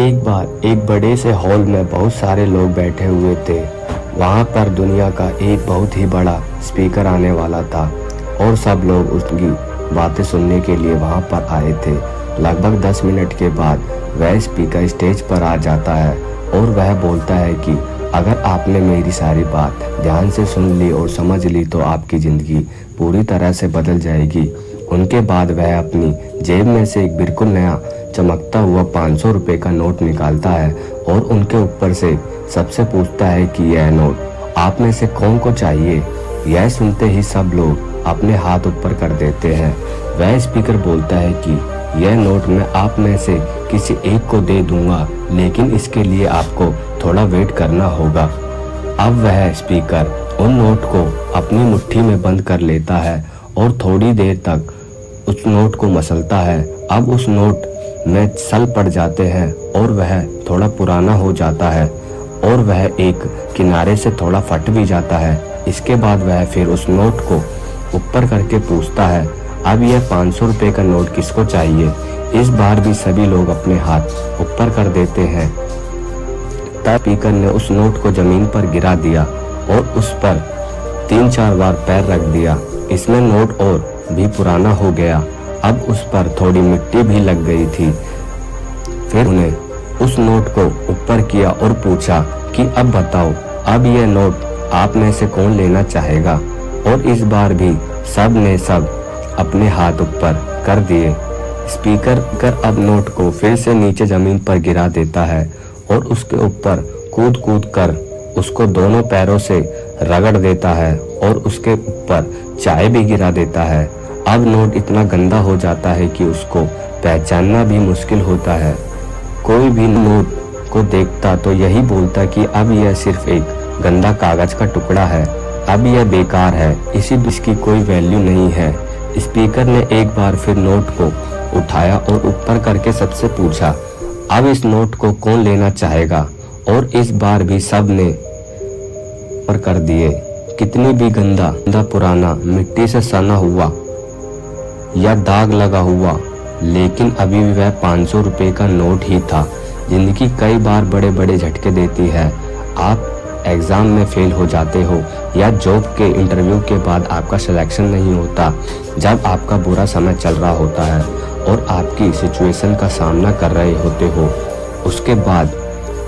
एक बार एक बड़े से हॉल में बहुत सारे लोग बैठे हुए थे। वहाँ पर दुनिया का एक बहुत ही बड़ा स्पीकर आने वाला था और सब लोग उसकी बातें सुनने के लिए वहाँ पर आए थे। लगभग 10 मिनट के बाद वह स्पीकर स्टेज पर आ जाता है और वह बोलता है कि अगर आपने मेरी सारी बात ध्यान से सुन ली और समझ ली तो आपकी ज़िंदगी पूरी तरह से बदल जाएगी। उनके बाद वह अपनी जेब में से एक बिल्कुल नया चमकता हुआ 500 रुपये का नोट निकालता है और उनके ऊपर से सबसे पूछता है कि यह नोट आप में से कौन को चाहिए। यह सुनते ही सब लोग अपने हाथ ऊपर कर देते हैं। वह स्पीकर बोलता है कि यह नोट मैं आप में से किसी एक को दे दूंगा, लेकिन इसके लिए आपको थोड़ा वेट करना होगा। अब वह स्पीकर उन नोट को अपनी मुट्ठी में बंद कर लेता है और थोड़ी देर तक उस नोट को मसलता है। अब उस नोट में सल पड़ जाते हैं और वह थोड़ा पुराना हो जाता है और वह एक किनारे से थोड़ा फट भी जाता है। इसके बाद वह फिर उस नोट को ऊपर करके पूछता है, अब यह 500 रुपये का नोट किसको चाहिए। इस बार भी सभी लोग अपने हाथ ऊपर कर देते हैं। तब स्पीकर ने उस नोट को जमीन पर गिरा दिया और उस पर 3-4 बार पैर रख दिया। इसमें नोट और भी पुराना हो गया। अब उस पर थोड़ी मिट्टी भी लग गई थी। फिर उन्हें उस नोट को ऊपर किया और पूछा कि अब बताओ, अब यह नोट आप में से कौन लेना चाहेगा। और इस बार भी सब ने अपने हाथ ऊपर कर दिए। स्पीकर अब नोट को फिर से नीचे जमीन पर गिरा देता है और उसके ऊपर कूद कूद कर उसको दोनों पैरों से रगड़ देता है और उसके ऊपर चाय भी गिरा देता है। अब नोट इतना गंदा हो जाता है कि उसको पहचानना भी मुश्किल होता है। कोई भी नोट को देखता तो यही बोलता कि अब यह सिर्फ एक गंदा कागज का टुकड़ा है, अब यह बेकार है, इसकी कोई वैल्यू नहीं है। स्पीकर ने एक बार फिर नोट को उठाया और ऊपर करके सबसे पूछा, अब इस नोट को कौन लेना चाहेगा। और इस बार भी सब ने ऊपर कर दिए। कितनी भी गंदा पुराना मिट्टी से सना हुआ या दाग लगा हुआ, लेकिन अभी भी वह 500 रुपये का नोट ही था। जिंदगी कई बार बड़े बड़े झटके देती है। आप एग्ज़ाम में फेल हो जाते हो या जॉब के इंटरव्यू के बाद आपका सिलेक्शन नहीं होता। जब आपका बुरा समय चल रहा होता है और आपकी सिचुएशन का सामना कर रहे होते हो, उसके बाद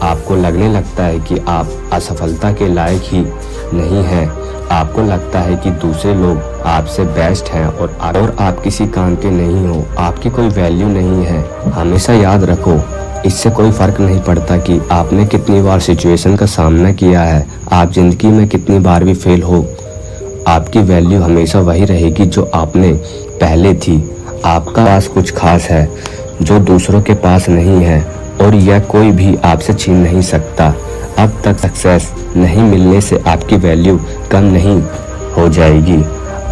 आपको लगने लगता है कि आप असफलता के लायक ही नहीं हैं। आपको लगता है कि दूसरे लोग आपसे बेस्ट हैं और आप किसी काम के नहीं हो, आपकी कोई वैल्यू नहीं है। हमेशा याद रखो, इससे कोई फ़र्क नहीं पड़ता कि आपने कितनी बार सिचुएशन का सामना किया है, आप ज़िंदगी में कितनी बार भी फेल हो, आपकी वैल्यू हमेशा वही रहेगी जो आपने पहले थी। आपका पास कुछ खास है जो दूसरों के पास नहीं है और यह कोई भी आपसे छीन नहीं सकता। अब तक सक्सेस नहीं मिलने से आपकी वैल्यू कम नहीं हो जाएगी।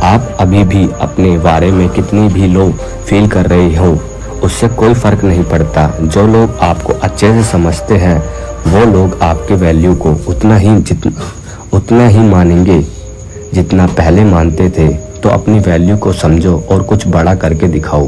आप अभी भी अपने बारे में कितनी भी लो फील कर रहे हो, उससे कोई फ़र्क नहीं पड़ता। जो लोग आपको अच्छे से समझते हैं वो लोग आपके वैल्यू को उतना ही मानेंगे जितना पहले मानते थे। तो अपनी वैल्यू को समझो और कुछ बड़ा करके दिखाओ।